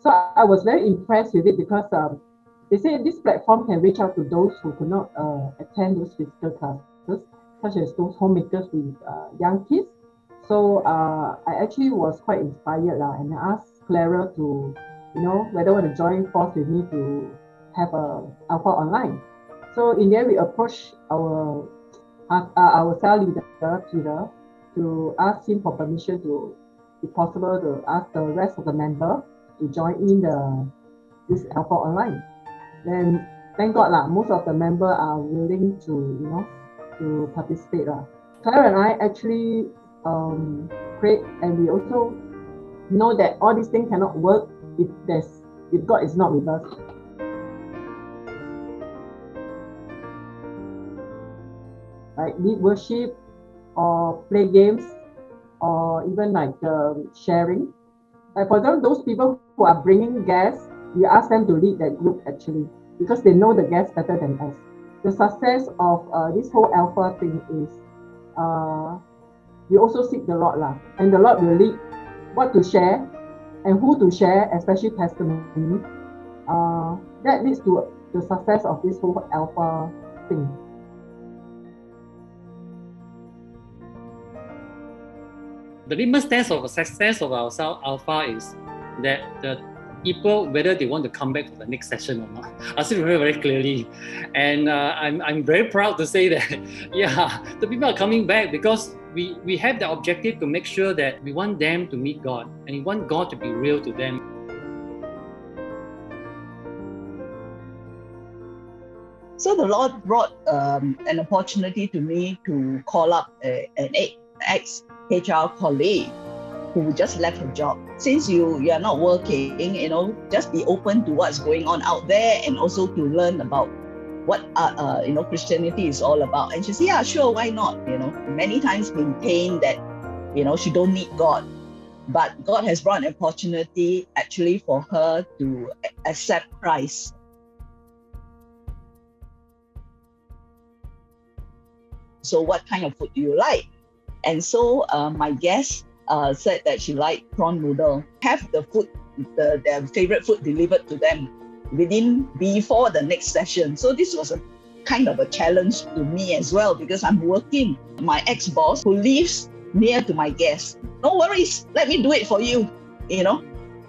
So I was very impressed with it because they say this platform can reach out to those who could not attend those physical classes, such as those homemakers with young kids. So I actually was quite inspired lah, and I asked Clara to, whether want to join force with me to have a alpha online. So in the end, we approached our cell leader Peter to ask him for permission to, if possible, to ask the rest of the member to join in this alpha online. Then thank God lah, most of the member are willing to to participate lah. Clara and I actually prayed, and we also know that all these things cannot work if God is not with us. Like lead worship or play games or even like sharing. Like for example, those people who are bringing guests, we ask them to lead that group actually because they know the guests better than us. The success of this whole alpha thing is we also seek the Lord lah, and the Lord will lead what to share and who to share, especially testimony. That leads to the success of this whole alpha thing. The litmus test of the success of our alpha is that the people, whether they want to come back for the next session or not. I still remember very clearly. And I'm very proud to say that, yeah, the people are coming back because we have the objective to make sure that we want them to meet God and we want God to be real to them. So the Lord brought an opportunity to me to call up an ex-HR colleague who just left her job. Since you are not working, just be open to what's going on out there and also to learn about what Christianity is all about. And she said, yeah, sure, why not? Many times maintain that, she don't need God. But God has brought an opportunity actually for her to accept Christ. So what kind of food do you like? And so my guest said that she liked prawn noodle. Have the food, their favorite food delivered to them before the next session. So this was a kind of a challenge to me as well because I'm working. My ex-boss who lives near to my guest, no worries, let me do it for you,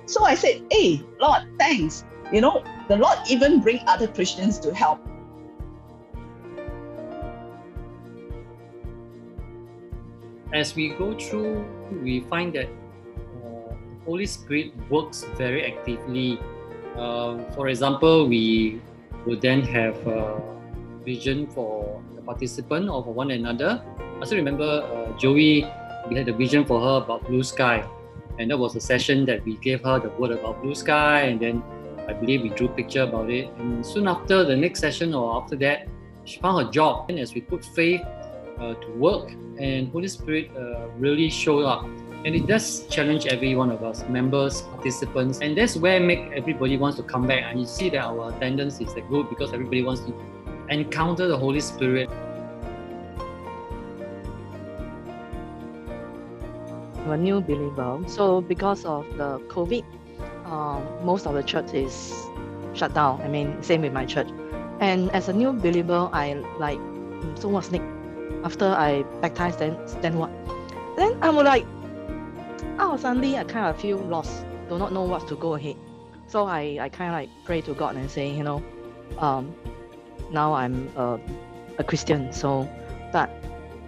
So I said, hey, Lord, thanks. The Lord even bring other Christians to help. As we go through, we find that the Holy Spirit works very actively. For example, we would then have a vision for the participant or for one another. I still remember Joey, we had a vision for her about blue sky. And that was a session that we gave her the word about blue sky, and then I believe we drew a picture about it. And soon after the next session or after that, she found a job. And as we put faith to work, and Holy Spirit really showed up, and it does challenge every one of us, members, participants, and that's where make everybody wants to come back. And you see that our attendance is good because everybody wants to encounter the Holy Spirit. I'm a new believer, so because of the COVID, most of the church is shut down. Same with my church. And as a new believer, I like, so what's next? After I baptized, then what? Then I'm like, suddenly I kind of feel lost, do not know what to go ahead. So I kind of like pray to God and say, now I'm a Christian, so that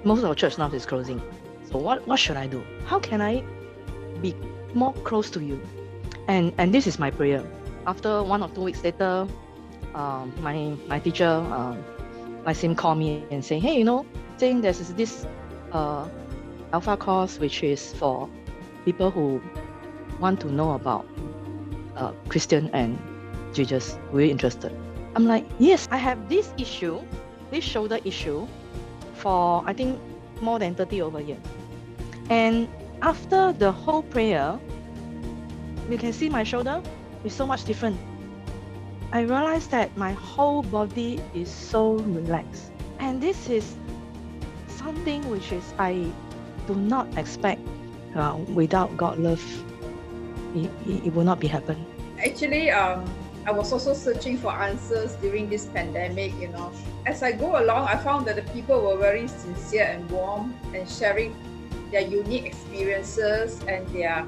most of the church now is closing. So what should I do? How can I be more close to you? And this is my prayer. After 1 or 2 weeks later, my teacher, Sim, called me and say, hey, saying there's this alpha course which is for people who want to know about Christian and Jesus. Were you interested? I'm like, yes, I have this shoulder issue for I think more than 30 over years. And after the whole prayer, you can see my shoulder is so much different. I realized that my whole body is so relaxed. And this is something which is I do not expect. Without God love, it will not be happen. Actually, I was also searching for answers during this pandemic, you know. As I go along, I found that the people were very sincere and warm and sharing their unique experiences and their,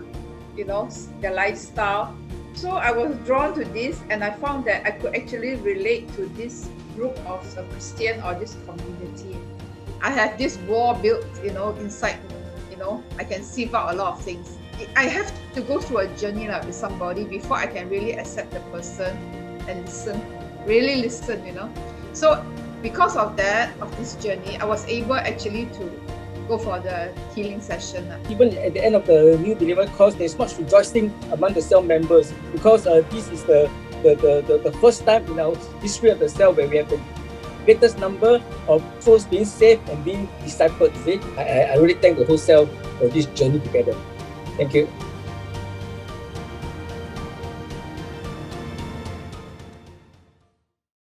you know, their lifestyle. So I was drawn to this, and I found that I could actually relate to this group of Christian or this community. I have this wall built, you know, inside me, you know, I can sieve out a lot of things. I have to go through a journey with somebody before I can really accept the person and listen, really listen, you know. So because of that, of this journey, I was able actually to go for the healing session. Even at the end of the New Believer course, there's much rejoicing among the cell members because this is the first time in our history of the cell where we have the greatest number of souls being saved and being discipled. I really thank the whole cell for this journey together. Thank you.